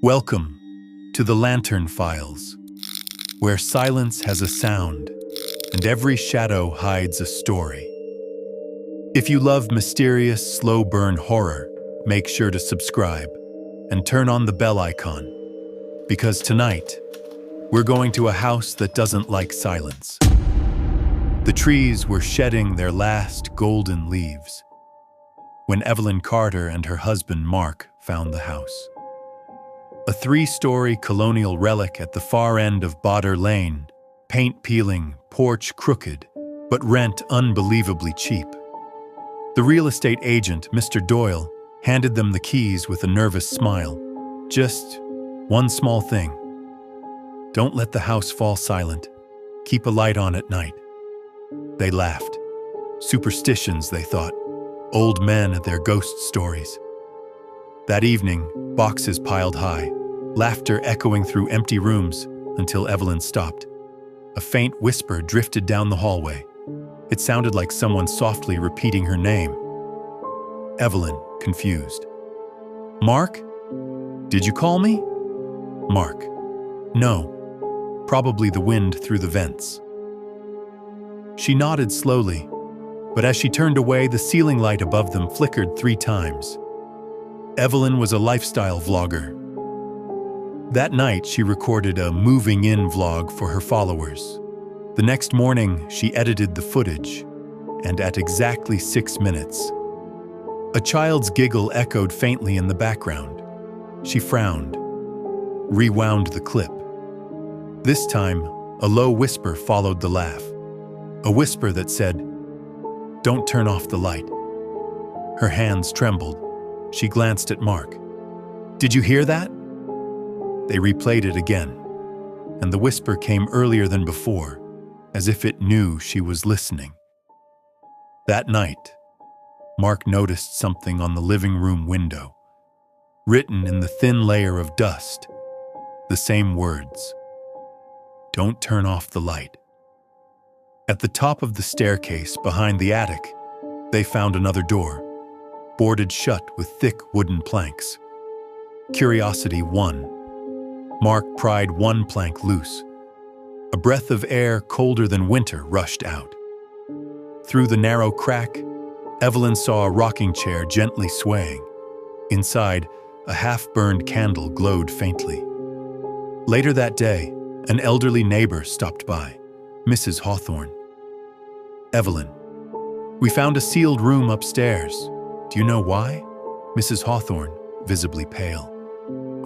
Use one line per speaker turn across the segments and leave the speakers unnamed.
Welcome to the Lantern Files, where silence has a sound and every shadow hides a story. If you love mysterious, slow-burn horror, make sure to subscribe and turn on the bell icon, because tonight, we're going to a house that doesn't like silence. The trees were shedding their last golden leaves when Evelyn Carter and her husband Mark found the house. A 3-story colonial relic at the far end of Bodder Lane, paint peeling, porch crooked, but rent unbelievably cheap. The real estate agent, Mr. Doyle, handed them the keys with a nervous smile. Just one small thing. Don't let the house fall silent. Keep a light on at night. They laughed. Superstitions, they thought. Old men and their ghost stories. That evening, boxes piled high, laughter echoing through empty rooms until Evelyn stopped. A faint whisper drifted down the hallway. It sounded like someone softly repeating her name. Evelyn, confused. "Mark? Did you call me?" Mark. "No. Probably the wind through the vents." She nodded slowly, but as she turned away, the ceiling light above them flickered 3 times. Evelyn was a lifestyle vlogger. That night, she recorded a moving-in vlog for her followers. The next morning, she edited the footage, and at exactly 6 minutes, a child's giggle echoed faintly in the background. She frowned, rewound the clip. This time, a low whisper followed the laugh. A whisper that said, "Don't turn off the light." Her hands trembled. She glanced at Mark. "Did you hear that?" They replayed it again, and the whisper came earlier than before, as if it knew she was listening. That night, Mark noticed something on the living room window. Written in the thin layer of dust, the same words. "Don't turn off the light." At the top of the staircase behind the attic, they found another door, boarded shut with thick wooden planks. Curiosity won. Mark pried one plank loose. A breath of air colder than winter rushed out. Through the narrow crack, Evelyn saw a rocking chair gently swaying. Inside, a half-burned candle glowed faintly. Later that day, an elderly neighbor stopped by, Mrs. Hawthorne. "Evelyn, we found a sealed room upstairs. Do you know why?" Mrs. Hawthorne, visibly pale.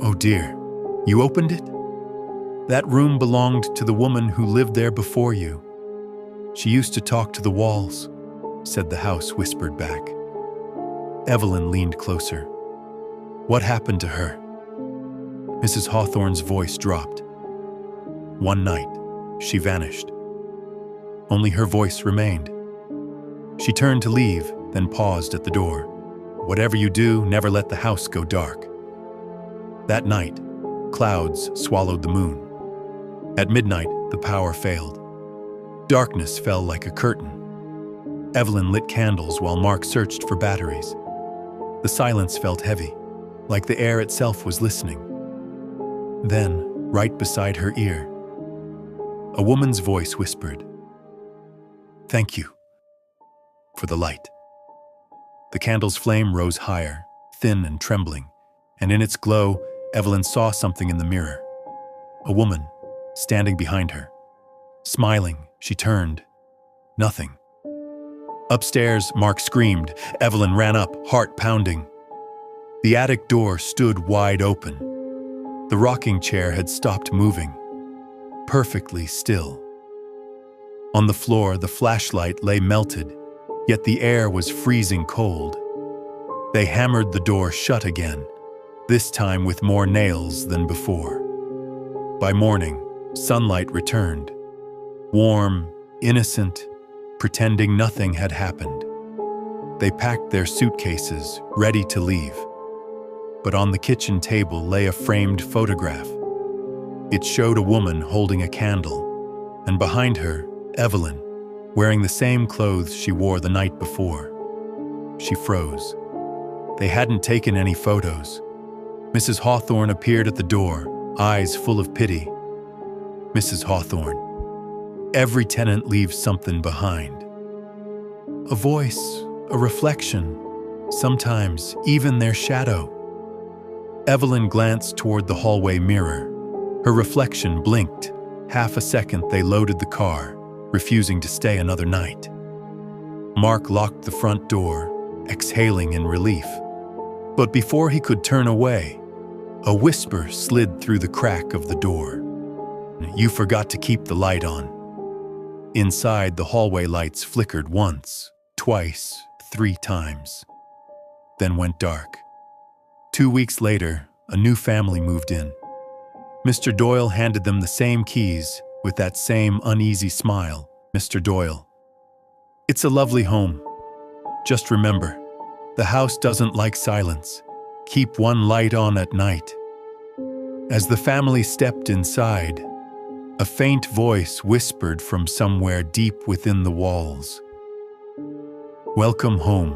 "Oh dear, you opened it?" "That room belonged to the woman who lived there before you. She used to talk to the walls," said the house whispered back. Evelyn leaned closer. "What happened to her?" Mrs. Hawthorne's voice dropped. "One night, she vanished." Only her voice remained. She turned to leave, then paused at the door. "Whatever you do, never let the house go dark." That night, clouds swallowed the moon. At midnight, the power failed. Darkness fell like a curtain. Evelyn lit candles while Mark searched for batteries. The silence felt heavy, like the air itself was listening. Then, right beside her ear, a woman's voice whispered, "Thank you for the light." The candle's flame rose higher, thin and trembling, and in its glow, Evelyn saw something in the mirror. A woman, standing behind her. Smiling, she turned. Nothing. Upstairs, Mark screamed. Evelyn ran up, heart pounding. The attic door stood wide open. The rocking chair had stopped moving, perfectly still. On the floor, the flashlight lay melted, yet the air was freezing cold. They hammered the door shut again, this time with more nails than before. By morning, sunlight returned. Warm, innocent, pretending nothing had happened. They packed their suitcases, ready to leave. But on the kitchen table lay a framed photograph. It showed a woman holding a candle, and behind her, Evelyn, wearing the same clothes she wore the night before. She froze. They hadn't taken any photos. Mrs. Hawthorne appeared at the door, eyes full of pity. Mrs. Hawthorne, every tenant leaves something behind. A voice, a reflection, sometimes even their shadow. Evelyn glanced toward the hallway mirror. Her reflection blinked. Half a second they loaded the car, refusing to stay another night. Mark locked the front door, exhaling in relief. But before he could turn away, a whisper slid through the crack of the door. "You forgot to keep the light on." Inside, the hallway lights flickered once, twice, 3 times, then went dark. 2 weeks later, a new family moved in. Mr. Doyle handed them the same keys with that same uneasy smile. "Mr. Doyle, it's a lovely home. Just remember, the house doesn't like silence. Keep one light on at night." As the family stepped inside, a faint voice whispered from somewhere deep within the walls, "Welcome home."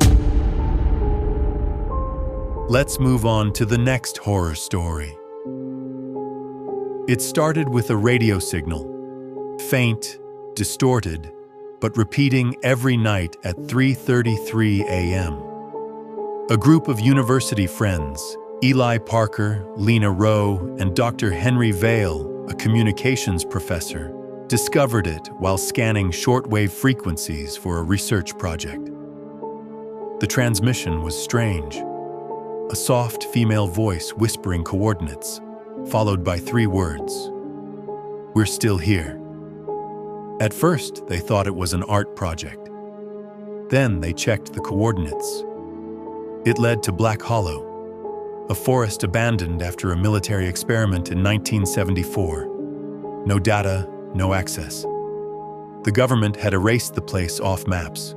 Let's move on to the next horror story. It started with a radio signal, faint, distorted, but repeating every night at 3:33 a.m. A group of university friends, Eli Parker, Lena Rowe, and Dr. Henry Vale, a communications professor, discovered it while scanning shortwave frequencies for a research project. The transmission was strange. A soft female voice whispering coordinates, followed by 3 words. "We're still here." At first, they thought it was an art project. Then they checked the coordinates. It led to Black Hollow, a forest abandoned after a military experiment in 1974. No data, no access. The government had erased the place off maps.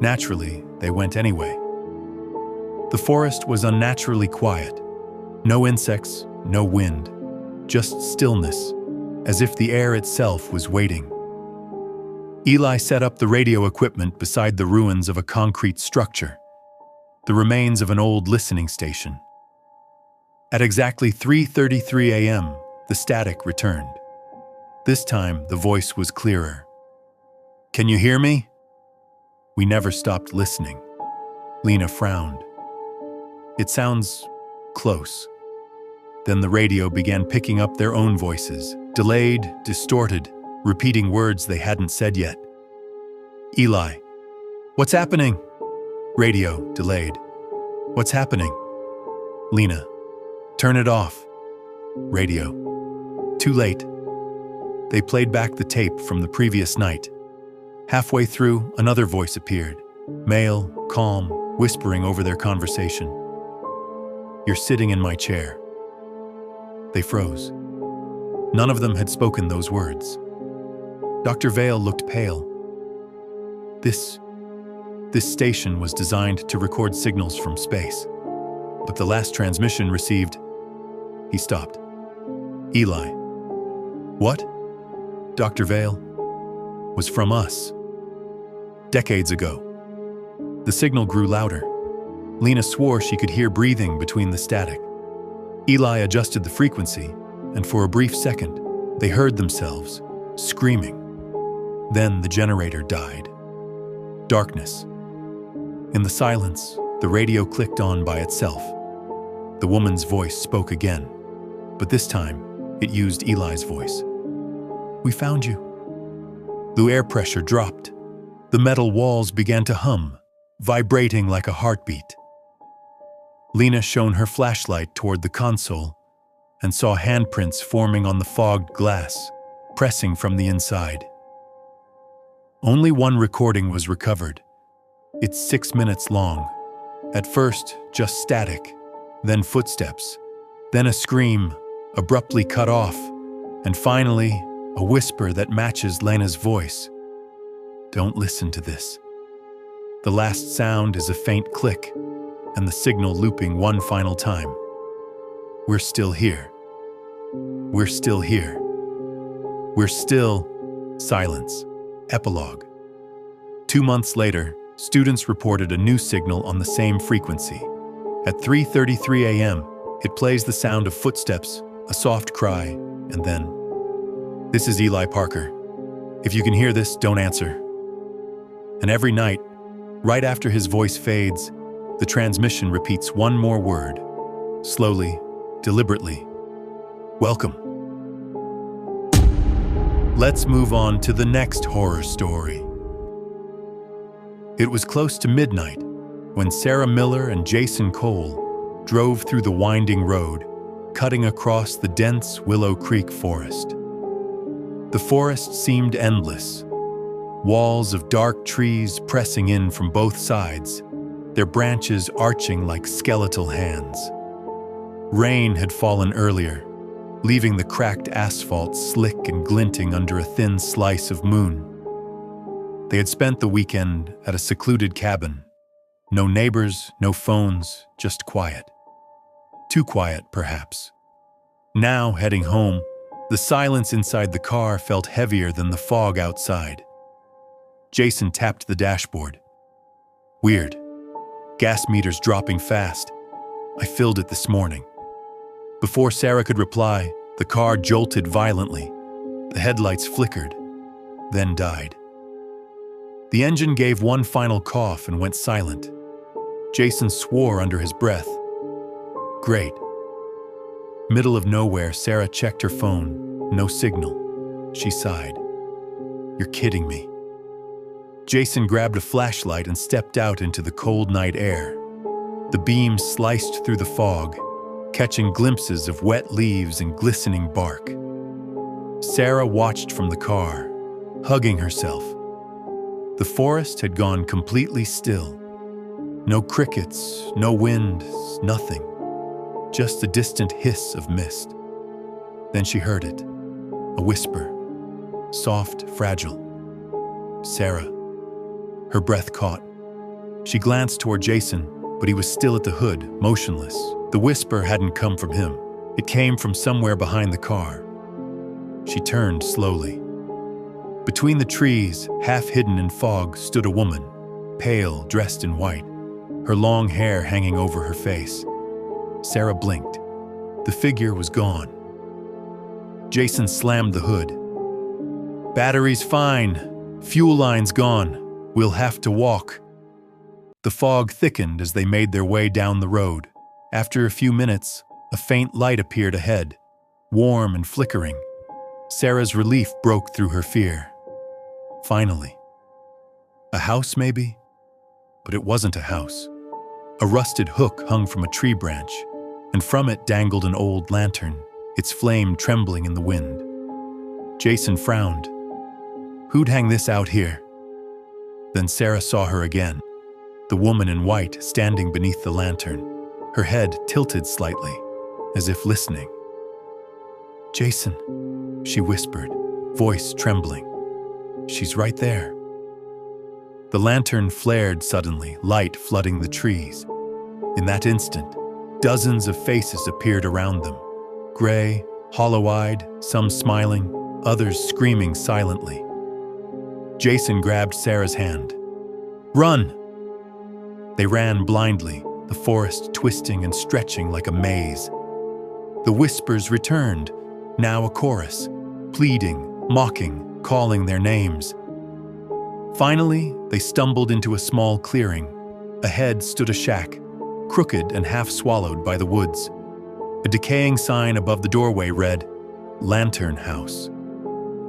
Naturally, they went anyway. The forest was unnaturally quiet. No insects, no wind, just stillness, as if the air itself was waiting. Eli set up the radio equipment beside the ruins of a concrete structure, the remains of an old listening station. At exactly 3:33 a.m., the static returned. This time, the voice was clearer. "Can you hear me?" "We never stopped listening." Lena frowned. "It sounds close." Then the radio began picking up their own voices, delayed, distorted, repeating words they hadn't said yet. Eli, "What's happening?" Radio, delayed. "What's happening?" Lena, "Turn it off." Radio, "Too late." They played back the tape from the previous night. Halfway through, another voice appeared, male, calm, whispering over their conversation. "You're sitting in my chair." They froze. None of them had spoken those words. Dr. Vale looked pale. This station was designed to record signals from space, but the last transmission received... He stopped. "Eli." "What?" Dr. Vale. "Was from us. Decades ago." The signal grew louder. Lena swore she could hear breathing between the static. Eli adjusted the frequency, and for a brief second, they heard themselves, screaming. Then the generator died. Darkness. In the silence, the radio clicked on by itself. The woman's voice spoke again, but this time, it used Eli's voice. "We found you." The air pressure dropped. The metal walls began to hum, vibrating like a heartbeat. Lena shone her flashlight toward the console and saw handprints forming on the fogged glass, pressing from the inside. Only one recording was recovered. It's 6 minutes long. At first, just static, then footsteps, then a scream, abruptly cut off, and finally, a whisper that matches Lena's voice. "Don't listen to this." The last sound is a faint click, and the signal looping one final time. "We're still here. We're still here. We're still..." Silence. Epilogue. 2 months later, students reported a new signal on the same frequency. At 3:33 a.m., It plays the sound of footsteps, a soft cry, and then, "This is Eli Parker. If you can hear this, don't answer." And every night, right after his voice fades, the transmission repeats one more word, slowly, deliberately. "Welcome." Let's move on to the next horror story. It was close to midnight when Sarah Miller and Jason Cole drove through the winding road, cutting across the dense Willow Creek Forest. The forest seemed endless, walls of dark trees pressing in from both sides, their branches arching like skeletal hands. Rain had fallen earlier, leaving the cracked asphalt slick and glinting under a thin slice of moon. They had spent the weekend at a secluded cabin. No neighbors, no phones, just quiet. Too quiet, perhaps. Now, heading home, the silence inside the car felt heavier than the fog outside. Jason tapped the dashboard. "Weird. Gas meter's dropping fast. I filled it this morning." Before Sarah could reply, the car jolted violently. The headlights flickered, then died. The engine gave one final cough and went silent. Jason swore under his breath. Great. Middle of nowhere, Sarah checked her phone. No signal. She sighed. "You're kidding me." Jason grabbed a flashlight and stepped out into the cold night air. The beam sliced through the fog, catching glimpses of wet leaves and glistening bark. Sarah watched from the car, hugging herself. The forest had gone completely still. No crickets, no wind, nothing. Just a distant hiss of mist. Then she heard it, a whisper, soft, fragile. "Sarah." Her breath caught. She glanced toward Jason, but he was still at the hood, motionless. The whisper hadn't come from him. It came from somewhere behind the car. She turned slowly. Between the trees, half hidden in fog, stood a woman, pale, dressed in white, her long hair hanging over her face. Sarah blinked. The figure was gone. Jason slammed the hood. "Battery's fine. Fuel line's gone. We'll have to walk." The fog thickened as they made their way down the road. After a few minutes, a faint light appeared ahead, warm and flickering. Sarah's relief broke through her fear. Finally. A house, maybe? But it wasn't a house. A rusted hook hung from a tree branch, and from it dangled an old lantern, its flame trembling in the wind. Jason frowned. Who'd hang this out here? Then Sarah saw her again, the woman in white standing beneath the lantern, her head tilted slightly, as if listening. "Jason," she whispered, voice trembling. "She's right there." The lantern flared suddenly, light flooding the trees. In that instant, dozens of faces appeared around them, gray, hollow-eyed, some smiling, others screaming silently. Jason grabbed Sarah's hand. "Run!" They ran blindly, the forest twisting and stretching like a maze. The whispers returned, now a chorus, pleading, mocking, calling their names. Finally, they stumbled into a small clearing. Ahead stood a shack, crooked and half swallowed by the woods. A decaying sign above the doorway read, "Lantern House."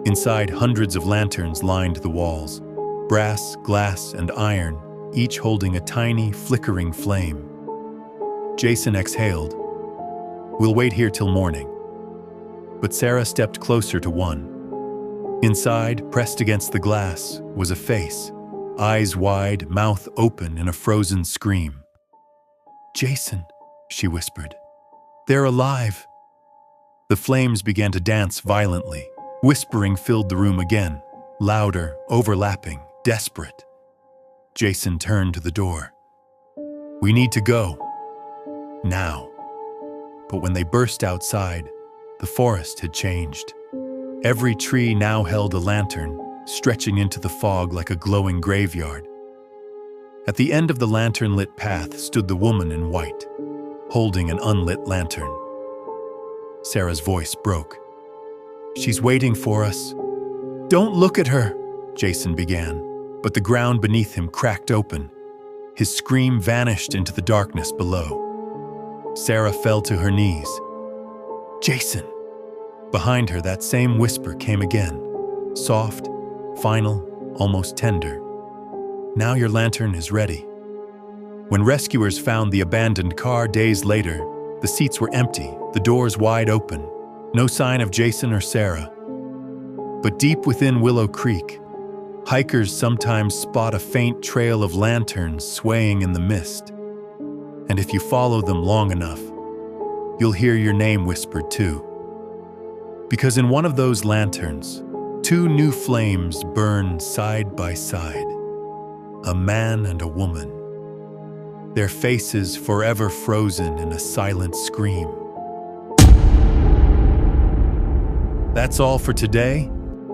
Inside, hundreds of lanterns lined the walls, brass, glass, and iron, each holding a tiny, flickering flame. Jason exhaled. "We'll wait here till morning." But Sarah stepped closer to one. Inside, pressed against the glass, was a face, eyes wide, mouth open in a frozen scream. "Jason," she whispered. "They're alive." The flames began to dance violently. Whispering filled the room again, louder, overlapping, desperate. Jason turned to the door. "We need to go. Now." But when they burst outside, the forest had changed. Every tree now held a lantern, stretching into the fog like a glowing graveyard. At the end of the lantern-lit path stood the woman in white. holding an unlit lantern. Sarah's voice broke. "She's waiting for us." "Don't look at her," Jason began, but the ground beneath him cracked open. His scream vanished into the darkness below. Sarah fell to her knees. "Jason!" Behind her, that same whisper came again, soft, final, almost tender. "Now your lantern is ready." When rescuers found the abandoned car days later, the seats were empty, the doors wide open. No sign of Jason or Sarah. But deep within Willow Creek, hikers sometimes spot a faint trail of lanterns swaying in the mist. And if you follow them long enough, you'll hear your name whispered too. Because in one of those lanterns, two new flames burn side by side, a man and a woman, their faces forever frozen in a silent scream. That's all for today.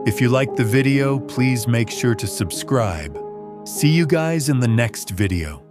If you liked the video, please make sure to subscribe. See you guys in the next video.